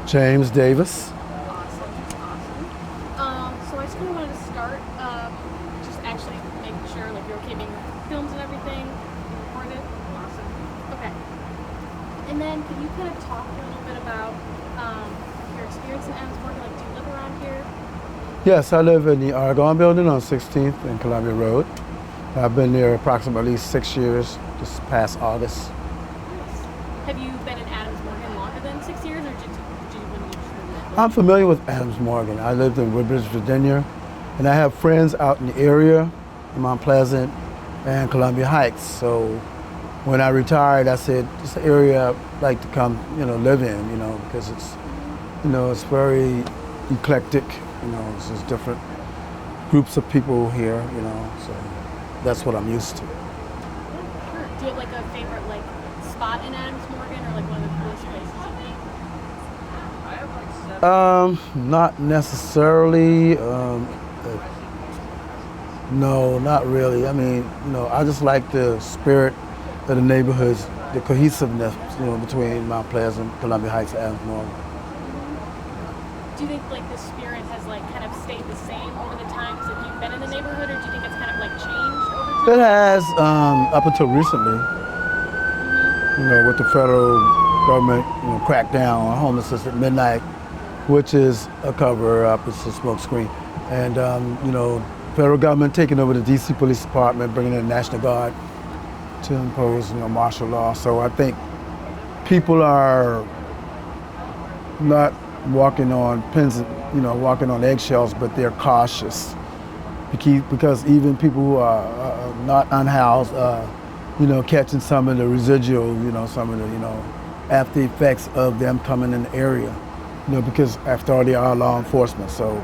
James Davis. Awesome, awesome. So I just kind of wanted to start, just actually making sure like you're okay being filmed and everything, recorded. Awesome. Okay. And then could you kind of talk a little bit about your experience in Adams Morgan? Like, do you live around here? Yes, I live in the Arrighi building on 16th and Columbia Road. I've been there approximately 6 years, this past August. Nice. Have you been in Adams Morgan longer than 6 years, or did you when you truly I'm familiar with Adams Morgan. I lived in Woodbridge, Virginia, and I have friends out in the area, in Mount Pleasant and Columbia Heights. So when I retired, I said, it's an area I'd like to come, live in, because it's, it's very eclectic, it's just different groups of people here, so that's what I'm used to. Sure. Do you have like a favorite like spot in Adams Morgan, or like one of the coolest places you've been? Not necessarily. No, not really. I mean, I just like the spirit of the neighborhoods, the cohesiveness, between Mount Pleasant, Columbia Heights, and Adams Morgan. Do you think like the spirit has like kind of stayed the same over the times that you've been in the neighborhood, or do you think it's kind of like changed over time? It has, up until recently, with the federal government, cracked down on homelessness at midnight, which is a cover-up, it's a smoke screen. And, federal government taking over the DC Police Department, bringing in the National Guard to impose, martial law. So I think people are not walking on pins, walking on eggshells, but they're cautious. Because even people who are not unhoused, catching some of the residual, some of the, after effects of them coming in the area, because after all, they are law enforcement. So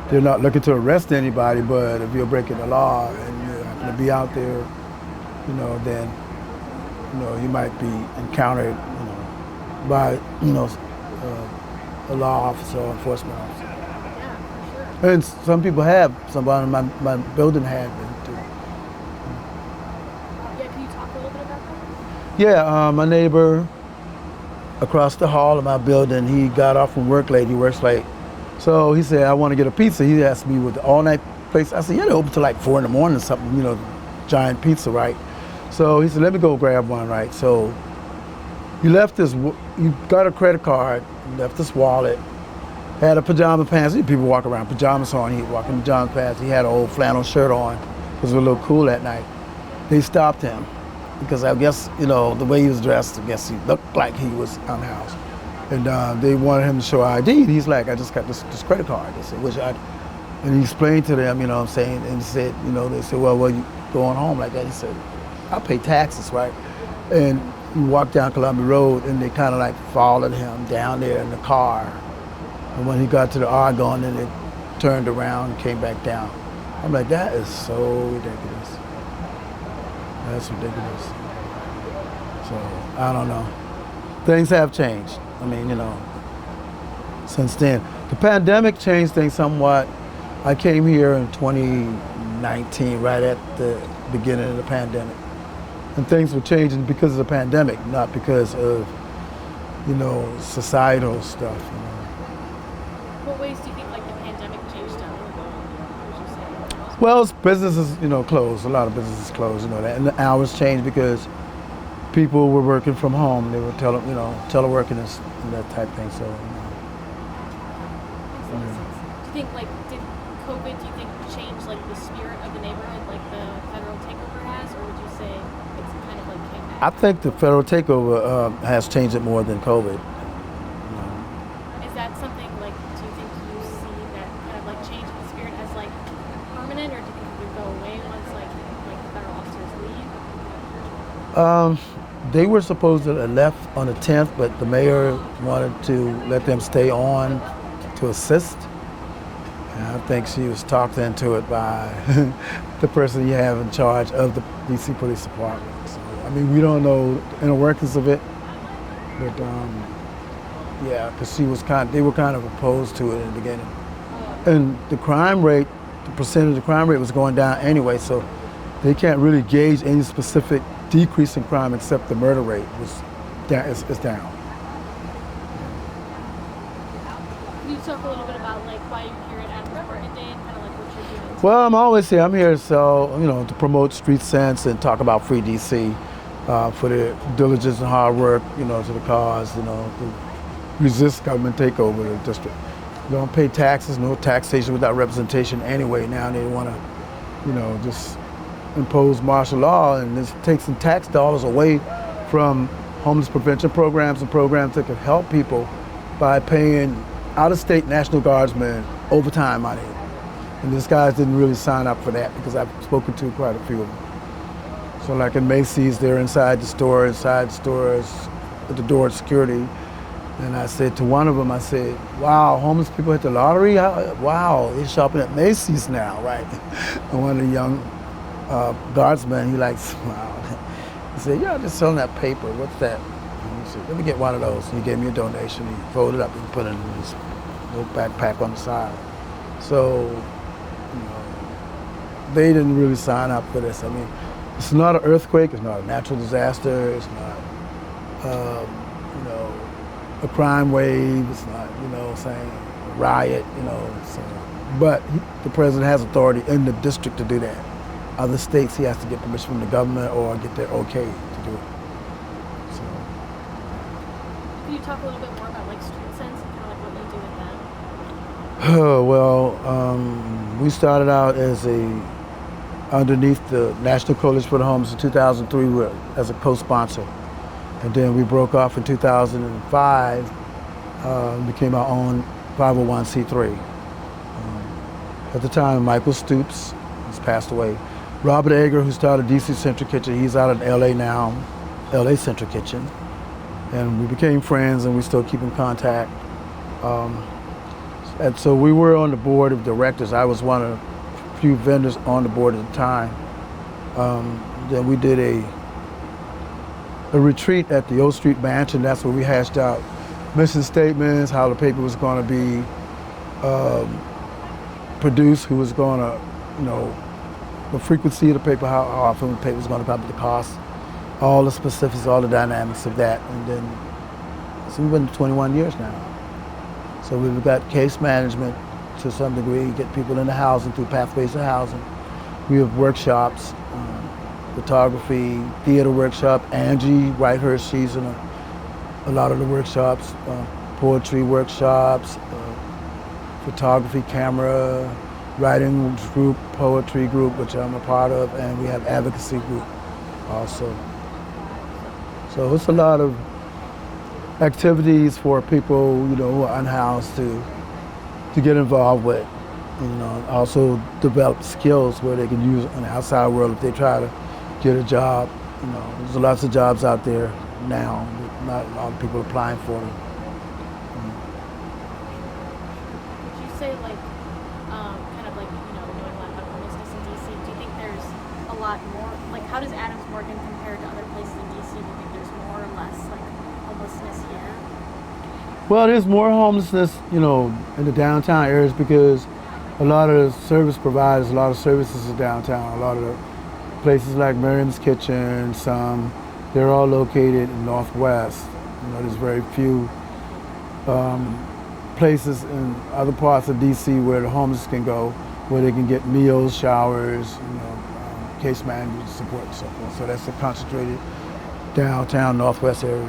they're not looking to arrest anybody, but if you're breaking the law and you happen to be out there, then, you might be encountered, by, a law officer or enforcement officer. Yeah, for sure. And some people have, somebody in my building had been too. Yeah, can you talk a little bit about that? Yeah, my neighbor across the hall of my building, he got off from work late, he works late. So he said, I want to get a pizza. He asked me with the all-night place. I said, yeah, they're open till like 4 in the morning or something, giant pizza, right? So he said, let me go grab one, right? So he got a credit card, left his wallet, had a pajama pants. People walk around pajamas on. He walked in pajama pants. He had an old flannel shirt on. It was a little cool that night. They stopped him because I guess, the way he was dressed, I guess he looked like he was unhoused. And they wanted him to show ID. And he's like, I just got this credit card. They said, and he explained to them, what I'm saying, and he said, they said, well, you going home like that? He said, I pay taxes, right? And he walked down Columbia Road, and they kind of like followed him down there in the car. And when he got to the Argonne, then they turned around and came back down. I'm like, that is so ridiculous. That's ridiculous. So, I don't know. Things have changed. I mean, since then. The pandemic changed things somewhat. I came here in 2019, right at the beginning of the pandemic. And things were changing because of the pandemic, not because of, societal stuff. What ways do you think like the pandemic changed them? Would you say? Well, businesses, closed. A lot of businesses closed, that. And the hours changed because people were working from home. They were teleworking and that type thing. So. Do you think like did COVID? Do you think change like the spirit of the neighborhood, like the federal takeover has, or would you say it's kind of like came back? I think the federal takeover has changed it more than COVID. Is that something like? Do you think you see that kind of like change in the spirit as like permanent, or do you think it would go away once like the federal officers leave? They were supposed to have left on the 10th, but the mayor wanted to let them stay on to assist. And I think she was talked into it by the person you have in charge of the DC Police Department. So, I mean, we don't know the inner workings of it, but yeah, because they were kind of opposed to it in the beginning. And the crime rate, the percentage of the crime rate was going down anyway, so they can't really gauge any specific decrease in crime except the murder rate was down. It's down. Can you talk a little bit about like why you're here at Adams Morgan Day and kind of like what you're doing? Well, I'm always here. I'm here so to promote street sense and talk about free DC for their diligence and hard work, to the cause, to resist government takeover of the district. You don't pay taxes, no taxation without representation anyway. Now they want to, just impose martial law and just take some tax dollars away from homeless prevention programs and programs that could help people by paying out-of-state National Guardsmen overtime money. And these guys didn't really sign up for that because I've spoken to quite a few of them. So like in Macy's, they're inside the stores, at the door at security. And I said to one of them, I said, wow, homeless people hit the lottery? Wow, they're shopping at Macy's now, right? And one of the young guardsmen, he like smiled. He said, yeah, just selling that paper, what's that? And he said, let me get one of those. And he gave me a donation. He folded up and put it in his little backpack on the side. So, they didn't really sign up for this. I mean, it's not an earthquake, it's not a natural disaster, it's not, a crime wave, it's not, saying a riot, so. But the president has authority in the district to do that. Other states, he has to get permission from the government or get their okay to do it. So. Can you talk a little bit more about like street sense and kind of like what you do with that? Oh, well, we started out as underneath the National Coalition for the Homeless in 2003 as a co-sponsor. And then we broke off in 2005, became our own 501c3. At the time, Michael Stoops, he's passed away. Robert Ager, who started DC Central Kitchen, he's out in LA now, LA Central Kitchen. And we became friends and we still keep in contact. And so we were on the board of directors. I was one of the few vendors on the board at the time. Then we did a retreat at the O Street Mansion. That's where we hashed out mission statements, how the paper was going to be produced, who was going to, the frequency of the paper, how often the paper was going to come, the cost, all the specifics, all the dynamics of that. And then, so we've been 21 years now. So we've got case management to some degree, get people into housing through Pathways to Housing. We have workshops, photography, theater workshop. Angie Whitehurst, she's in a lot of the workshops, poetry workshops, photography, camera, writing group, poetry group, which I'm a part of, and we have advocacy group also. So it's a lot of activities for people, who are unhoused to get involved with. Also develop skills where they can use in the outside world if they try to get a job. There's lots of jobs out there now, not a lot of people applying for them. Would you say like, kind of like, knowing a lot about homelessness in DC, do you think there's a lot more, like how does Adams Morgan compare to other places in DC? Do you think there's more or less like homelessness here? Well, there's more homelessness, in the downtown areas because a lot of the service providers, a lot of services are downtown. A lot of the places like Miriam's Kitchen, they're all located in Northwest. There's very few places in other parts of DC where the homeless can go, where they can get meals, showers, case management support and so forth. So that's a concentrated downtown Northwest area.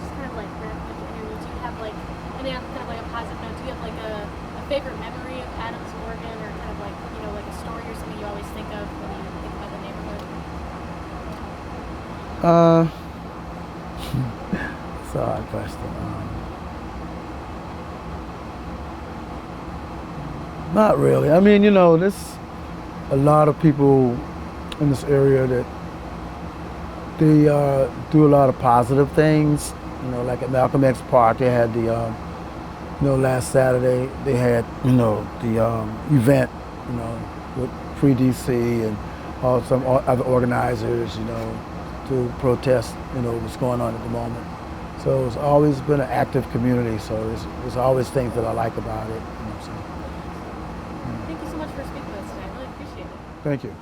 Just kind of like wrap up the interview, do you have like, and then kind of like a positive note, do you have like a favorite memory of Adams Morgan or kind of like, like a story or something you always think of when you think about the neighborhood? It's a hard question. Not really. I mean, there's a lot of people in this area that they do a lot of positive things. Like at Malcolm X Park, they had the, last Saturday, they had, the event, with Free DC and some other organizers, to protest, what's going on at the moment. So it's always been an active community, so there's always things that I like about it. Thank you so much for speaking with us today. I really appreciate it. Thank you.